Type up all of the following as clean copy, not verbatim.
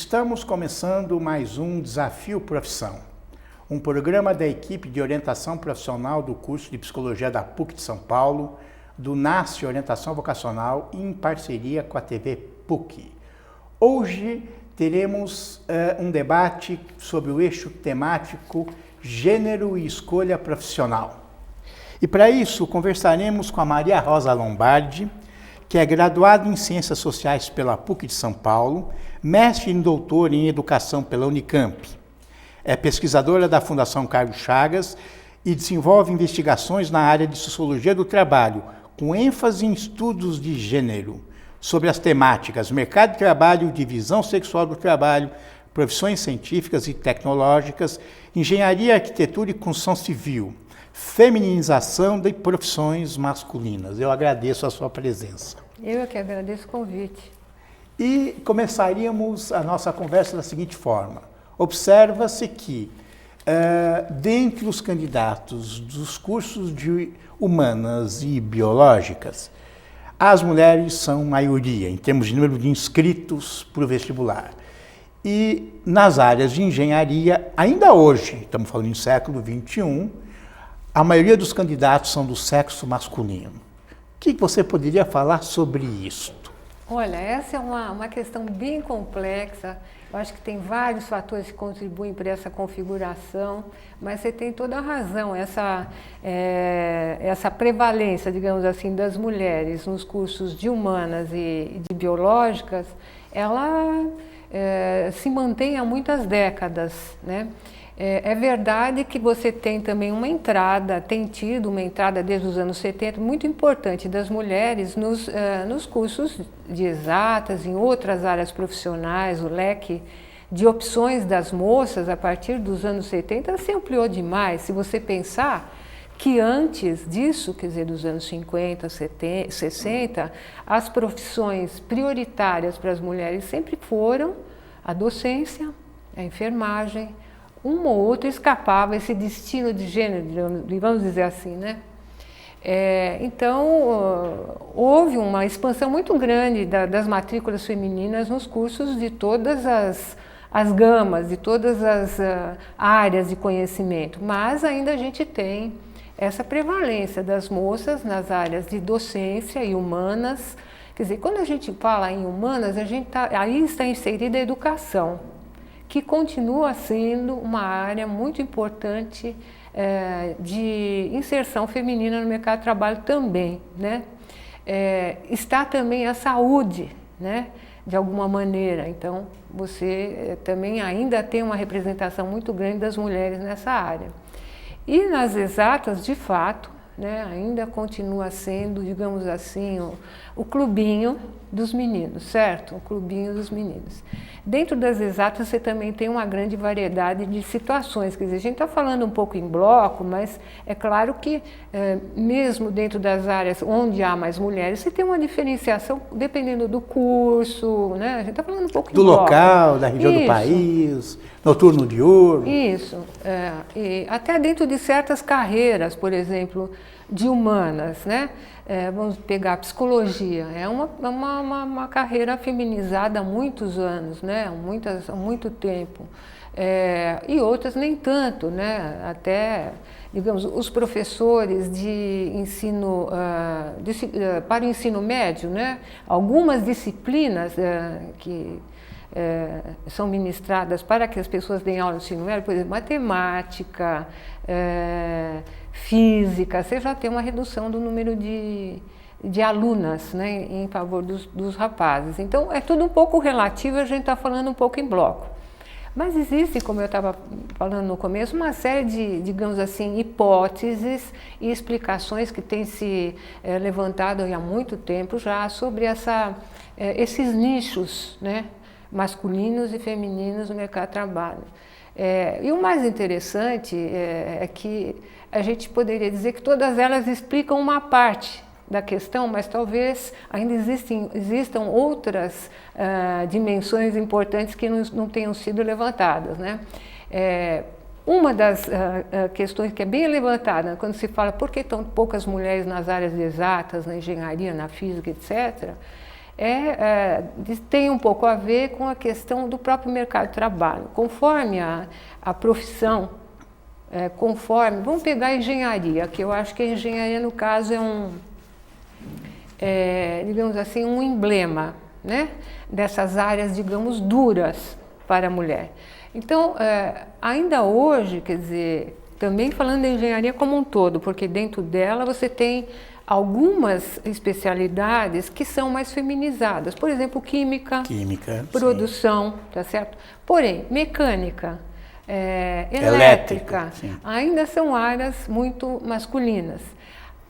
Estamos começando mais um Desafio Profissão, um programa da equipe de orientação profissional do curso de Psicologia da PUC de São Paulo, do NASCE Orientação Vocacional, em parceria com a TV PUC. Hoje teremos um debate sobre o eixo temático Gênero e Escolha Profissional. E para isso conversaremos com a Maria Rosa Lombardi, que é graduada em Ciências Sociais pela PUC de São Paulo, mestre e doutora em Educação pela Unicamp. É pesquisadora da Fundação Carlos Chagas e desenvolve investigações na área de Sociologia do Trabalho, com ênfase em estudos de gênero, sobre as temáticas mercado de trabalho, divisão sexual do trabalho, profissões científicas e tecnológicas, engenharia, arquitetura e construção civil, feminização de profissões masculinas. Eu agradeço a sua presença. Eu que agradeço o convite. E começaríamos a nossa conversa da seguinte forma. Observa-se que, dentre os candidatos dos cursos de humanas e biológicas, as mulheres são maioria, em termos de número de inscritos para o vestibular. E nas áreas de engenharia, ainda hoje, estamos falando em século XXI, a maioria dos candidatos são do sexo masculino. O que você poderia falar sobre isso? Olha, essa é uma questão bem complexa. Eu acho que tem vários fatores que contribuem para essa configuração, mas você tem toda a razão. Essa prevalência, digamos assim, das mulheres nos cursos de humanas e de biológicas, ela se mantém há muitas décadas, né? É verdade que você tem também uma entrada, tem tido uma entrada desde os anos 70 muito importante das mulheres nos cursos de exatas, em outras áreas profissionais, o leque de opções das moças a partir dos anos 70 se ampliou demais. Se você pensar que antes disso, quer dizer, dos anos 50, 70, 60, as profissões prioritárias para as mulheres sempre foram a docência, a enfermagem. Um ou outro escapava esse destino de gênero, vamos dizer assim, né? Então, houve uma expansão muito grande das matrículas femininas nos cursos de todas as gamas, de todas as áreas de conhecimento, mas ainda a gente tem essa prevalência das moças nas áreas de docência e humanas. Quer dizer, quando a gente fala em humanas, aí está inserida a educação, que continua sendo uma área muito importante de inserção feminina no mercado de trabalho também, né? Está também a saúde, né? De alguma maneira, então você também ainda tem uma representação muito grande das mulheres nessa área. E nas exatas, de fato, né, ainda continua sendo, digamos assim, o clubinho dos meninos, certo? O clubinho dos meninos. Dentro das exatas você também tem uma grande variedade de situações, quer dizer, a gente está falando um pouco em bloco, mas é claro que mesmo dentro das áreas onde há mais mulheres, você tem uma diferenciação dependendo do curso, né? A gente está falando um pouco do local, da região do país, noturno, diurno. Isso, e até dentro de certas carreiras, por exemplo, de humanas, né? Vamos pegar a psicologia, é uma carreira feminizada há muitos anos, né? Há muito tempo, e outras nem tanto, né? Até, digamos, os professores de ensino, para o ensino médio, né? Algumas disciplinas que são ministradas para que as pessoas deem aula no ensino médio, por exemplo, matemática, física, você já tem uma redução do número de alunas, né, em favor dos rapazes. Então, é tudo um pouco relativo, a gente está falando um pouco em bloco. Mas existe, como eu estava falando no começo, uma série de, digamos assim, hipóteses e explicações que têm se levantado há muito tempo já sobre esses nichos, né, masculinos e femininos no mercado de trabalho. E o mais interessante é que a gente poderia dizer que todas elas explicam uma parte da questão, mas talvez ainda existam outras dimensões importantes que não tenham sido levantadas, né? Uma das questões que é bem levantada quando se fala por que tão poucas mulheres nas áreas exatas, na engenharia, na física, etc., tem um pouco a ver com a questão do próprio mercado de trabalho. Conforme a profissão, vamos pegar a engenharia, que eu acho que a engenharia, no caso, digamos assim, um emblema, né, dessas áreas, digamos, duras para a mulher. Então, ainda hoje, quer dizer, também falando da engenharia como um todo, porque dentro dela você tem algumas especialidades que são mais feminizadas, por exemplo, química, produção, tá certo? Porém, mecânica, elétrica, ainda são áreas muito masculinas.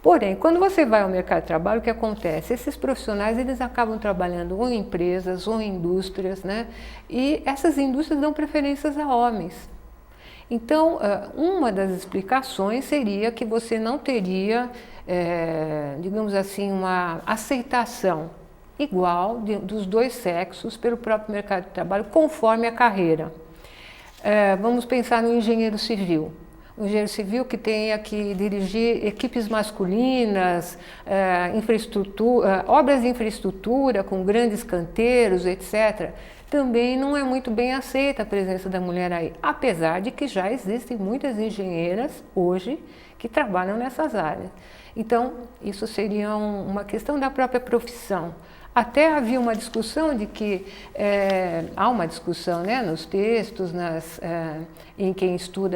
Porém, quando você vai ao mercado de trabalho, o que acontece? Esses profissionais, eles acabam trabalhando ou em empresas ou em indústrias, né? E essas indústrias dão preferências a homens. Então, uma das explicações seria que você não teria, digamos assim, uma aceitação igual dos dois sexos pelo próprio mercado de trabalho, conforme a carreira. Vamos pensar no engenheiro civil. O engenheiro civil que tenha que dirigir equipes masculinas, obras de infraestrutura com grandes canteiros, etc., também não é muito bem aceita a presença da mulher aí, apesar de que já existem muitas engenheiras hoje que trabalham nessas áreas. Então, isso seria uma questão da própria profissão. Até havia uma discussão de que, há uma discussão, né, nos textos,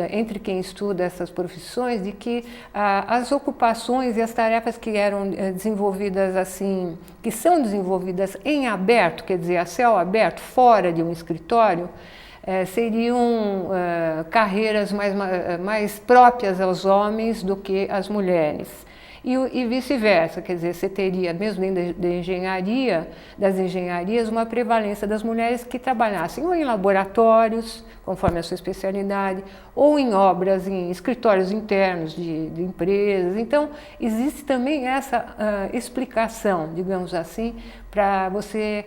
entre quem estuda essas profissões, de que as ocupações e as tarefas que eram desenvolvidas assim, que são desenvolvidas em aberto, quer dizer, a céu aberto, fora de um escritório, seriam carreiras mais próprias aos homens do que às mulheres. E vice-versa, quer dizer, você teria, mesmo dentro das engenharias, uma prevalência das mulheres que trabalhassem ou em laboratórios, conforme a sua especialidade, ou em obras, em escritórios internos de empresas. Então, existe também essa explicação, digamos assim, para você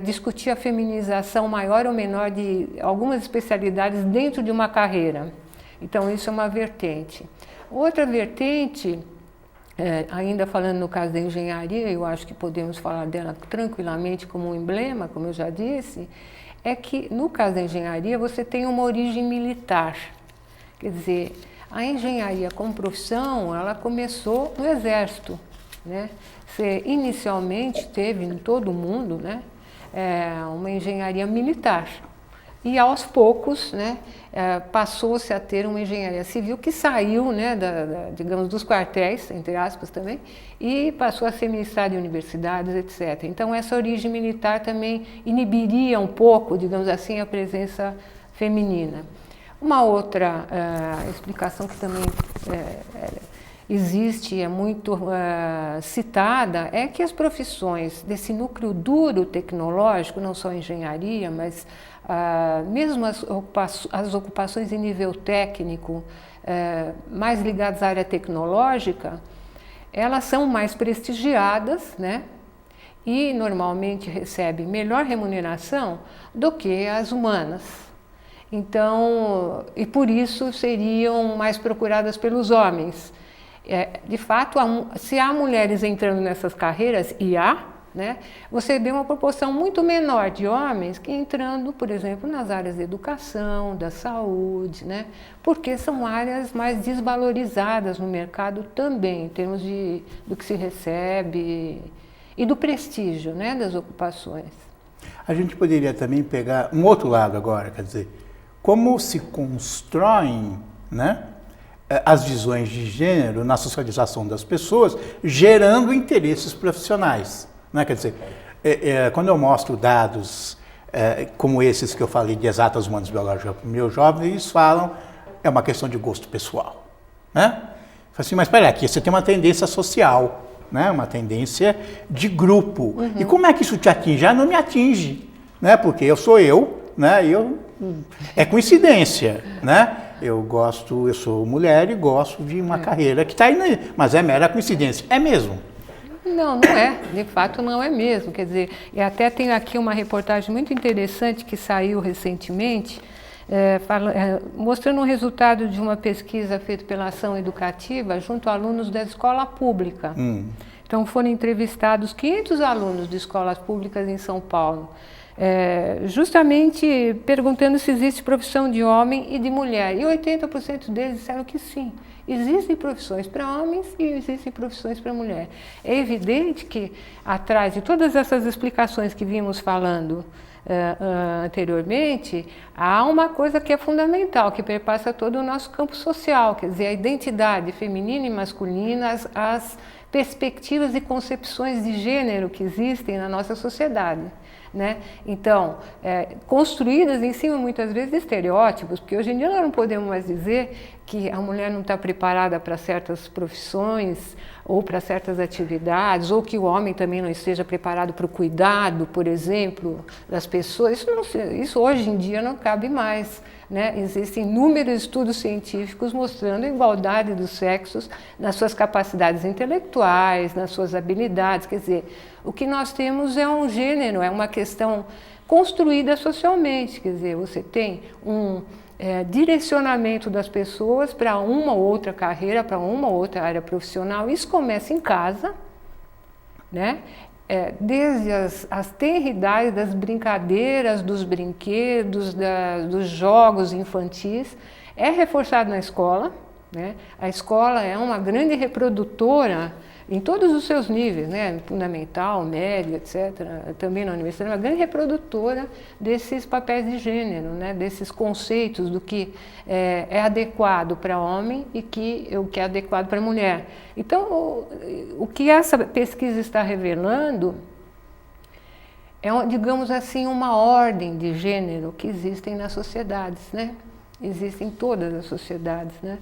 discutir a feminização maior ou menor de algumas especialidades dentro de uma carreira. Então, isso é uma vertente. Outra vertente, ainda falando no caso da engenharia, eu acho que podemos falar dela tranquilamente como um emblema, como eu já disse, é que no caso da engenharia você tem uma origem militar. Quer dizer, a engenharia como profissão, ela começou no exército, né? Você inicialmente teve em todo o mundo, né, uma engenharia militar. E aos poucos, né, passou-se a ter uma engenharia civil que saiu, né, digamos, dos quartéis, entre aspas também, e passou a ser ministrada em universidades, etc. Então essa origem militar também inibiria um pouco, digamos assim, a presença feminina. Uma outra explicação que também existe e é muito citada é que as profissões desse núcleo duro tecnológico, não só a engenharia, mas mesmo as ocupações em nível técnico, mais ligadas à área tecnológica, elas são mais prestigiadas, né? E normalmente recebem melhor remuneração do que as humanas. Então, e por isso seriam mais procuradas pelos homens. De fato, se há mulheres entrando nessas carreiras, e há, né, você vê uma proporção muito menor de homens que entrando, por exemplo, nas áreas da educação, da saúde, né, porque são áreas mais desvalorizadas no mercado também, em termos do que se recebe e do prestígio, né, das ocupações. A gente poderia também pegar um outro lado agora, quer dizer, como se constroem, né, as visões de gênero na socialização das pessoas, gerando interesses profissionais. Né? Quer dizer, quando eu mostro dados como esses que eu falei de exatas humanas biológicas para meus jovens, eles falam, é uma questão de gosto pessoal. Né? Assim, mas espera aqui, você tem uma tendência social, né? Uma tendência de grupo. Uhum. E como é que isso te atinge? Não me atinge, né? Porque eu sou eu, né? É coincidência, né? Eu sou mulher e gosto de uma carreira que está aí, mas é mera coincidência. É mesmo? Não é. De fato não é mesmo. Quer dizer, e até tenho aqui uma reportagem muito interessante que saiu recentemente, mostrando um resultado de uma pesquisa feita pela Ação Educativa junto a alunos da escola pública. Então foram entrevistados 500 alunos de escolas públicas em São Paulo, justamente perguntando se existe profissão de homem e de mulher. E 80% deles disseram que sim. Existem profissões para homens e existem profissões para mulher. É evidente que atrás de todas essas explicações que vimos falando anteriormente, há uma coisa que é fundamental, que perpassa todo o nosso campo social, quer dizer, a identidade feminina e masculina, as perspectivas e concepções de gênero que existem na nossa sociedade. Né? Então, construídas em cima muitas vezes de estereótipos, porque hoje em dia nós não podemos mais dizer que a mulher não está preparada para certas profissões ou para certas atividades, ou que o homem também não esteja preparado para o cuidado, por exemplo, das pessoas. Isso hoje em dia não cabe mais. Né? Existem inúmeros estudos científicos mostrando a igualdade dos sexos nas suas capacidades intelectuais, nas suas habilidades. Quer dizer, o que nós temos é um gênero, é uma questão construída socialmente. Quer dizer, você tem um direcionamento das pessoas para uma ou outra carreira, para uma ou outra área profissional. Isso começa em casa, né? Desde as tenridades das brincadeiras, dos brinquedos, dos jogos infantis, é reforçado na escola, né? A escola é uma grande reprodutora em todos os seus níveis, né? Fundamental, médio, etc., também na universidade, é uma grande reprodutora desses papéis de gênero, né? Desses conceitos do que é adequado para homem e o que é adequado para mulher. Então, o que essa pesquisa está revelando é, digamos assim, uma ordem de gênero que existem nas sociedades, né? Existe em todas as sociedades, né?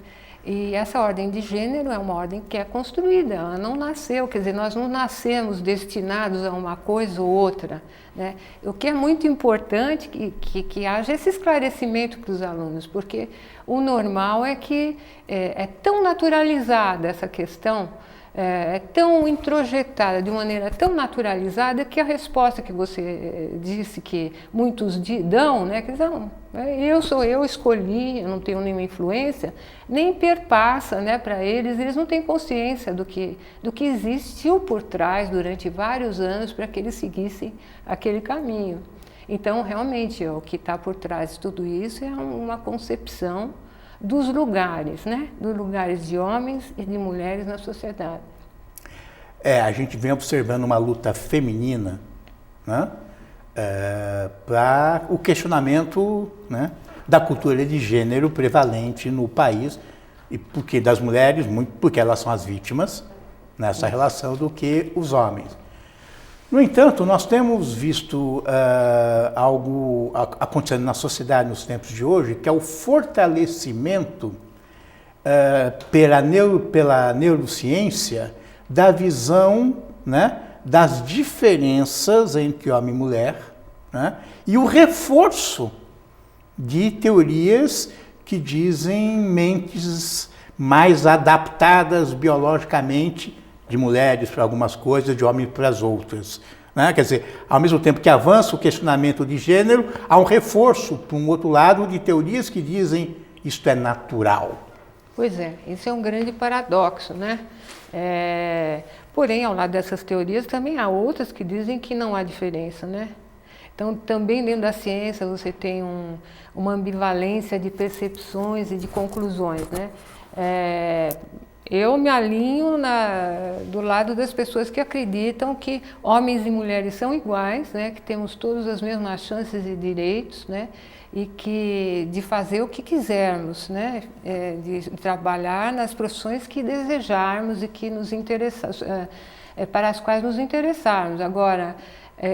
E essa ordem de gênero é uma ordem que é construída, ela não nasceu, quer dizer, nós não nascemos destinados a uma coisa ou outra, né? O que é muito importante que haja esse esclarecimento para os alunos, porque o normal é que é tão naturalizada essa questão, é tão introjetada, de maneira tão naturalizada, que a resposta que você disse que muitos dão, né, que não, eu escolhi, eu não tenho nenhuma influência, nem perpassa, né, para eles não têm consciência do que existiu por trás durante vários anos para que eles seguissem aquele caminho. Então, realmente, o que está por trás de tudo isso é uma concepção dos lugares, né? Dos lugares de homens e de mulheres na sociedade. A gente vem observando uma luta feminina, né? Para o questionamento, né, da cultura de gênero prevalente no país, e porque das mulheres, muito porque elas são as vítimas nessa relação do que os homens. No entanto, nós temos visto algo acontecendo na sociedade nos tempos de hoje, que é o fortalecimento pela neurociência da visão, né, das diferenças entre homem e mulher, né, e o reforço de teorias que dizem mentes mais adaptadas biologicamente de mulheres para algumas coisas, de homens para as outras. Né? Quer dizer, ao mesmo tempo que avança o questionamento de gênero, há um reforço, por um outro lado, de teorias que dizem isto é natural. Pois é, isso é um grande paradoxo, né? Porém, ao lado dessas teorias, também há outras que dizem que não há diferença, né? Então, também dentro da ciência, você tem uma ambivalência de percepções e de conclusões, né? Eu me alinho do lado das pessoas que acreditam que homens e mulheres são iguais, né? Que temos todas as mesmas chances e direitos, né? E de fazer o que quisermos, né? De trabalhar nas profissões que desejarmos e que nos para as quais nos interessarmos. Agora,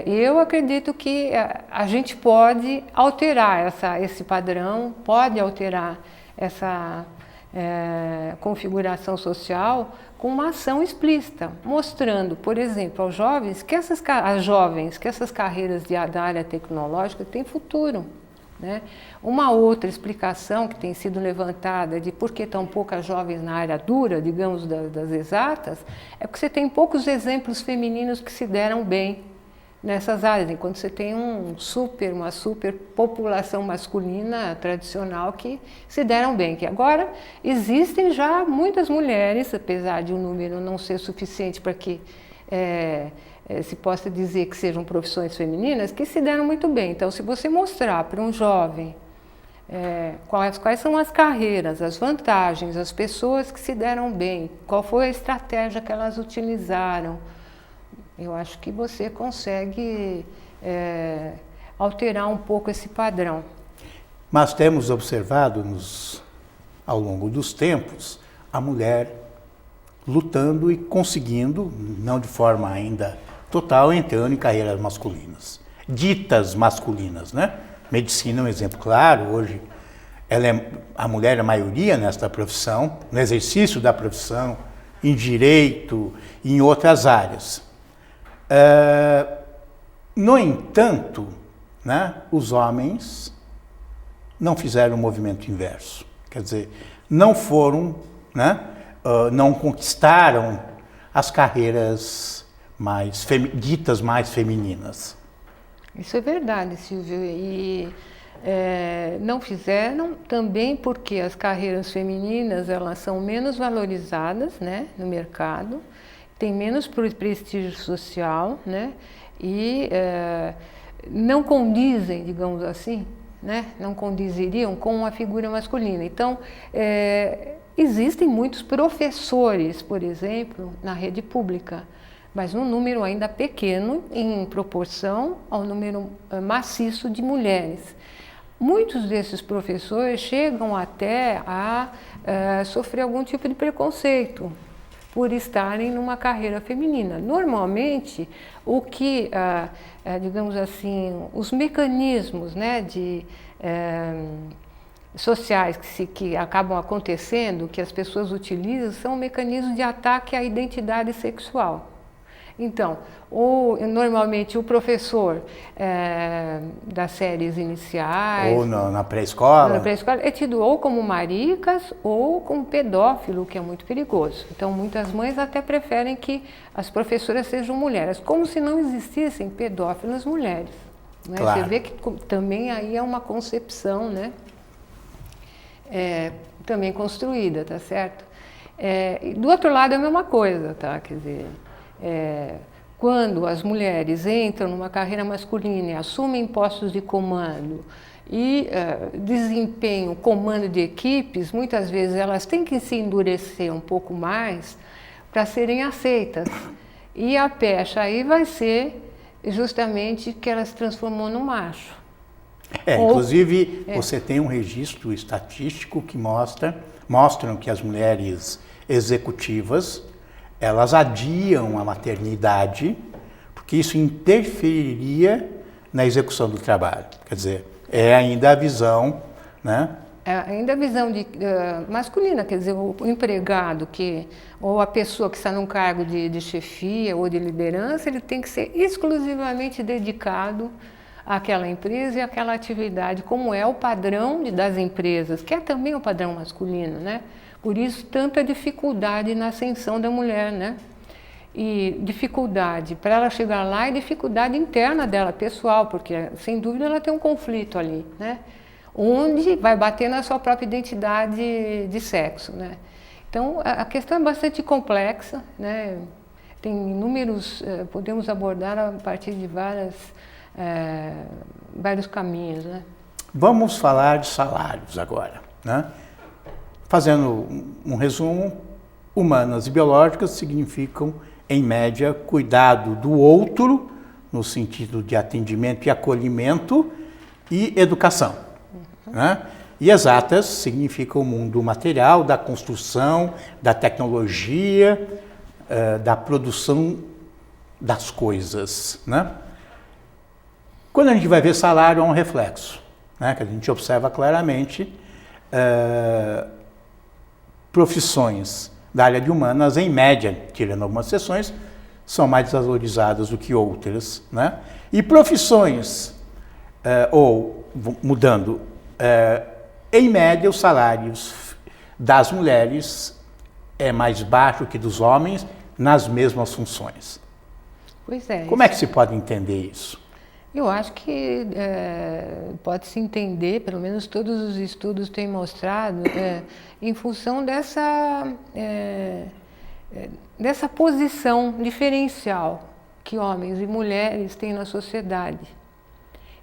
eu acredito que a gente pode alterar esse padrão, pode alterar essa configuração social com uma ação explícita, mostrando, por exemplo, aos jovens que essas carreiras da área tecnológica têm futuro. Né? Uma outra explicação que tem sido levantada de por que tão poucas jovens na área dura, digamos, das exatas, é porque você tem poucos exemplos femininos que se deram bem nessas áreas, enquanto você tem uma super população masculina tradicional que se deram bem. Que agora existem já muitas mulheres, apesar de o número não ser suficiente para que se possa dizer que sejam profissões femininas, que se deram muito bem. Então, se você mostrar para um jovem quais são as carreiras, as vantagens, as pessoas que se deram bem, qual foi a estratégia que elas utilizaram, eu acho que você consegue alterar um pouco esse padrão. Mas temos observado ao longo dos tempos a mulher lutando e conseguindo, não de forma ainda total, entrando em carreiras masculinas, ditas masculinas, né? Medicina é um exemplo claro. Hoje a mulher é a maioria nesta profissão, no exercício da profissão, em direito e em outras áreas. No entanto, né, os homens não fizeram o movimento inverso. Quer dizer, não foram, né, não conquistaram as carreiras ditas mais femininas. Isso é verdade, Silvio. E não fizeram também porque as carreiras femininas elas são menos valorizadas, né, no mercado, tem menos prestígio social, né, e não condizem, digamos assim, né, não condiziriam com a figura masculina. Então, existem muitos professores, por exemplo, na rede pública, mas um número ainda pequeno em proporção ao número maciço de mulheres. Muitos desses professores chegam até a sofrer algum tipo de preconceito por estarem numa carreira feminina. Normalmente, o que, digamos assim, os mecanismos, né, sociais que acabam acontecendo, que as pessoas utilizam, são mecanismos de ataque à identidade sexual. Então, normalmente o professor das séries iniciais... Ou na pré-escola. Na pré-escola é tido ou como maricas ou como pedófilo, o que é muito perigoso. Então, muitas mães até preferem que as professoras sejam mulheres, como se não existissem pedófilas mulheres. Né? Claro. Você vê que também aí é uma concepção, né? Também construída, tá certo? E do outro lado é a mesma coisa, tá? Quer dizer... quando as mulheres entram numa carreira masculina e assumem postos de comando e desempenham comando de equipes, muitas vezes elas têm que se endurecer um pouco mais para serem aceitas. E a pecha aí vai ser justamente que elas se transformam no macho. Inclusive, você tem um registro estatístico que mostram que as mulheres executivas elas adiam a maternidade, porque isso interferiria na execução do trabalho. Quer dizer, é ainda a visão, né? É ainda a visão masculina, quer dizer, o empregado ou a pessoa que está num cargo de chefia ou de liderança, ele tem que ser exclusivamente dedicado àquela empresa e àquela atividade, como é o padrão das empresas, que é também o padrão masculino, né? Por isso, tanta dificuldade na ascensão da mulher, né? E dificuldade para ela chegar lá e dificuldade interna dela, pessoal, porque, sem dúvida, ela tem um conflito ali, né? Onde vai bater na sua própria identidade de sexo, né? Então, a questão é bastante complexa, né? Tem inúmeros, podemos abordar a partir de vários caminhos, né? Vamos falar de salários agora, né? Fazendo um resumo, humanas e biológicas significam, em média, cuidado do outro, no sentido de atendimento e acolhimento, e educação. Né? E exatas significam o mundo material, da construção, da tecnologia, da produção das coisas. Né? Quando a gente vai ver salário, é um reflexo, né? Que a gente observa claramente. Profissões da área de humanas, em média, tirando algumas exceções, são mais desvalorizadas do que outras, né? E profissões, mudando, em média, os salários das mulheres é mais baixo que dos homens nas mesmas funções. Pois é. Como é que se pode entender isso? Eu acho que pode-se entender, pelo menos todos os estudos têm mostrado, em função dessa posição diferencial que homens e mulheres têm na sociedade.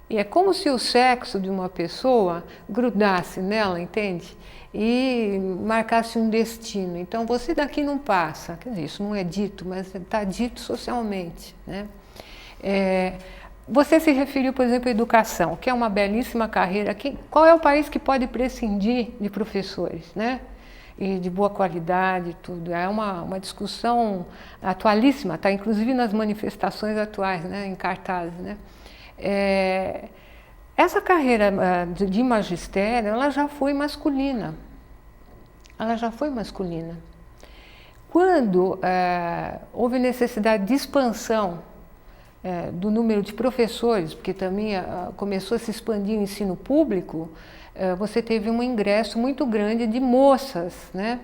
E é como se o sexo de uma pessoa grudasse nela, entende? E marcasse um destino. Então, você daqui não passa. Quer dizer, isso não é dito, mas está dito socialmente, né? Você se referiu, por exemplo, à educação, que é uma belíssima carreira. Qual é o país que pode prescindir de professores, né? E de boa qualidade e tudo. É uma discussão atualíssima, está inclusive nas manifestações atuais, né? Em cartazes, né? Essa carreira de magistério, ela já foi masculina. Ela já foi masculina. Quando houve necessidade de expansão do número de professores, porque também começou a se expandir o ensino público, você teve um ingresso muito grande de moças, né?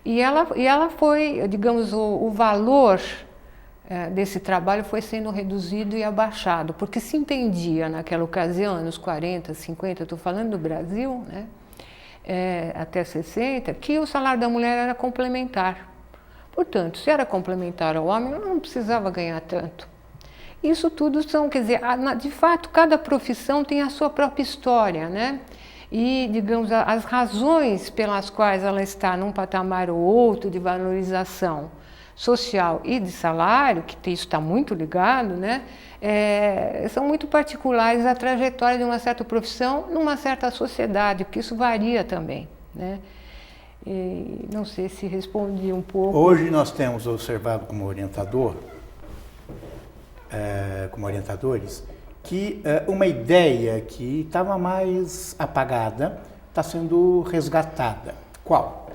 E ela foi, digamos, o valor desse trabalho foi sendo reduzido e abaixado, porque se entendia naquela ocasião, anos 40, 50, estou falando do Brasil, né? Até 60, que o salário da mulher era complementar. Portanto, se era complementar ao homem, ela não precisava ganhar tanto. Isso tudo são, quer dizer, de fato, cada profissão tem a sua própria história, né? E, digamos, as razões pelas quais ela está num patamar ou outro de valorização social e de salário, que isso está muito ligado, né? São muito particulares à trajetória de uma certa profissão numa certa sociedade, porque isso varia também, né? E não sei se respondi um pouco. Hoje nós temos observado como orientadores, que uma ideia que estava mais apagada está sendo resgatada. Qual?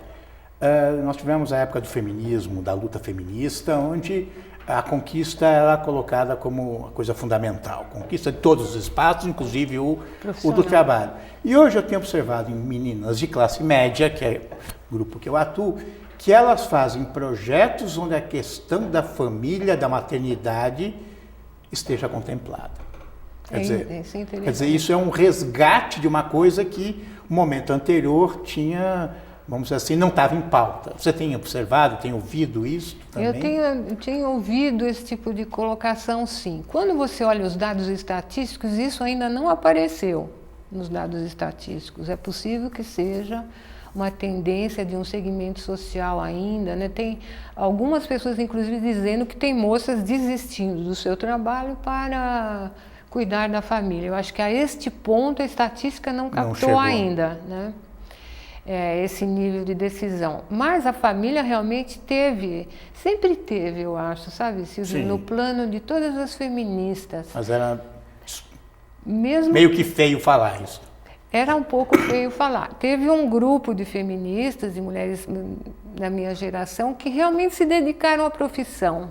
Nós tivemos a época do feminismo, da luta feminista, onde a conquista era colocada como uma coisa fundamental. Conquista de todos os espaços, inclusive o do trabalho. E hoje eu tenho observado em meninas de classe média, que é o grupo que eu atuo, que elas fazem projetos onde a questão da família, da maternidade, esteja contemplada. Quer dizer, isso é um resgate de uma coisa que no momento anterior tinha, vamos dizer assim, não estava em pauta. Você tem observado, tem ouvido isso também? Eu tenho ouvido esse tipo de colocação, sim. Quando você olha os dados estatísticos, isso ainda não apareceu nos dados estatísticos. É possível que seja uma tendência de um segmento social ainda, né? Tem algumas pessoas, inclusive, dizendo que tem moças desistindo do seu trabalho para cuidar da família. Eu acho que a este ponto a estatística não captou ainda, né? Esse nível de decisão. Mas a família realmente sempre teve, eu acho, sabe, Silvio, no plano de todas as feministas. Mas era meio que feio falar isso. Era um pouco feio falar. Teve um grupo de feministas e mulheres da minha geração que realmente se dedicaram à profissão,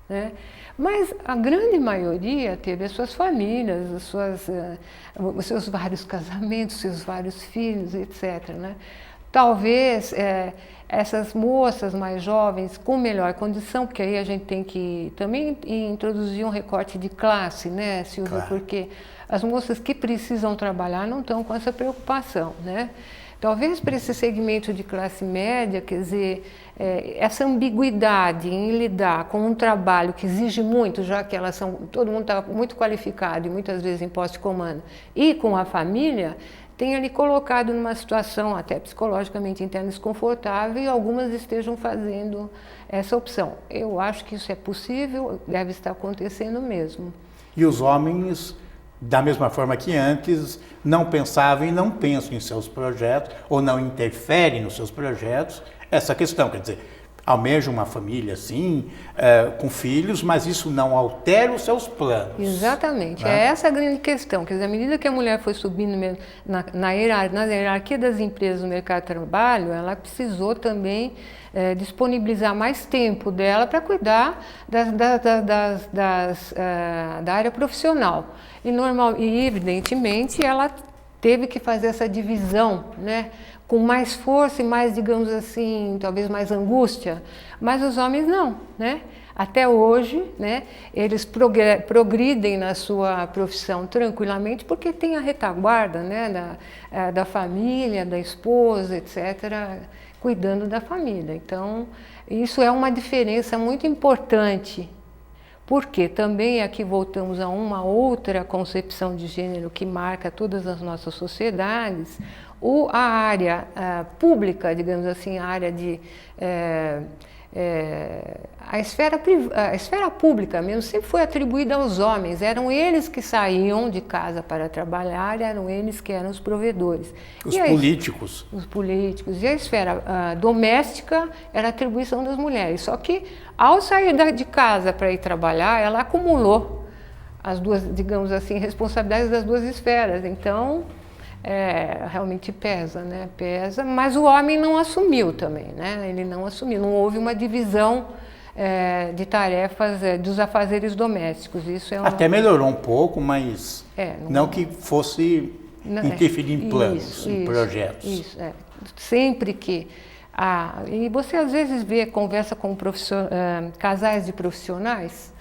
né? Mas a grande maioria teve as suas famílias, os seus vários casamentos, seus vários filhos, etc., né? Talvez essas moças mais jovens com melhor condição, porque aí a gente tem que também introduzir um recorte de classe, né, Silvia? Claro. Porque as moças que precisam trabalhar não estão com essa preocupação, né? Talvez para esse segmento de classe média, quer dizer, essa ambiguidade em lidar com um trabalho que exige muito, já que todo mundo está muito qualificado e muitas vezes em posto de comando, e com a família, tem ali colocado numa situação até psicologicamente interna desconfortável e algumas estejam fazendo essa opção. Eu acho que isso é possível, deve estar acontecendo mesmo. E os homens, da mesma forma que antes, não pensavam e não pensam em seus projetos, ou não interferem nos seus projetos, essa questão, quer dizer, almejam uma família, sim, com filhos, mas isso não altera os seus planos. Exatamente, né? É essa a grande questão, quer dizer, à medida que a mulher foi subindo na hierarquia das empresas do mercado de trabalho, ela precisou também disponibilizar mais tempo dela para cuidar da área profissional. E, evidentemente, ela teve que fazer essa divisão, né, com mais força e mais, digamos assim, talvez mais angústia, mas os homens não, né? Até hoje, né, eles progridem na sua profissão tranquilamente porque tem a retaguarda, né, da família, da esposa, etc., cuidando da família. Então, Isso é uma diferença muito importante, porque também aqui voltamos a uma outra concepção de gênero que marca todas as nossas sociedades. A área pública, digamos assim, a área de... a esfera pública mesmo sempre foi atribuída aos homens, eram eles que saíam de casa para trabalhar, eram eles que eram os provedores. Os políticos. Os políticos. E a esfera doméstica era atribuição das mulheres. Só que, ao sair de casa para ir trabalhar, ela acumulou as duas, digamos assim, responsabilidades das duas esferas. Então, realmente pesa, né? Pesa, mas o homem não assumiu também, né? Ele não assumiu, não houve uma divisão de tarefas dos afazeres domésticos. Isso é Até melhorou um pouco, mas não que fosse interferir em planos, em projetos. Isso, sempre que... e você às vezes conversa com casais de profissionais,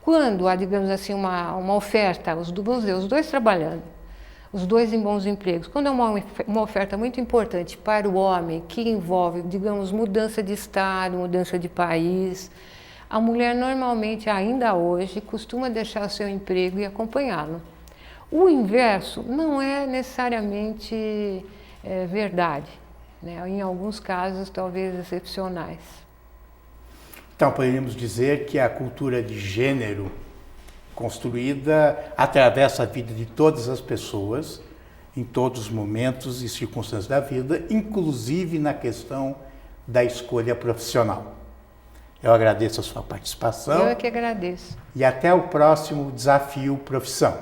quando há, digamos assim, uma oferta, os dois trabalhando, os dois em bons empregos. Quando é uma oferta muito importante para o homem, que envolve, digamos, mudança de estado, mudança de país, a mulher normalmente, ainda hoje, costuma deixar o seu emprego e acompanhá-lo. O inverso não é necessariamente verdade, né? Em alguns casos, talvez excepcionais. Então, poderíamos dizer que a cultura de gênero construída atravessa a vida de todas as pessoas, em todos os momentos e circunstâncias da vida, inclusive na questão da escolha profissional. Eu agradeço a sua participação. Eu é que agradeço. E até o próximo Desafio Profissão.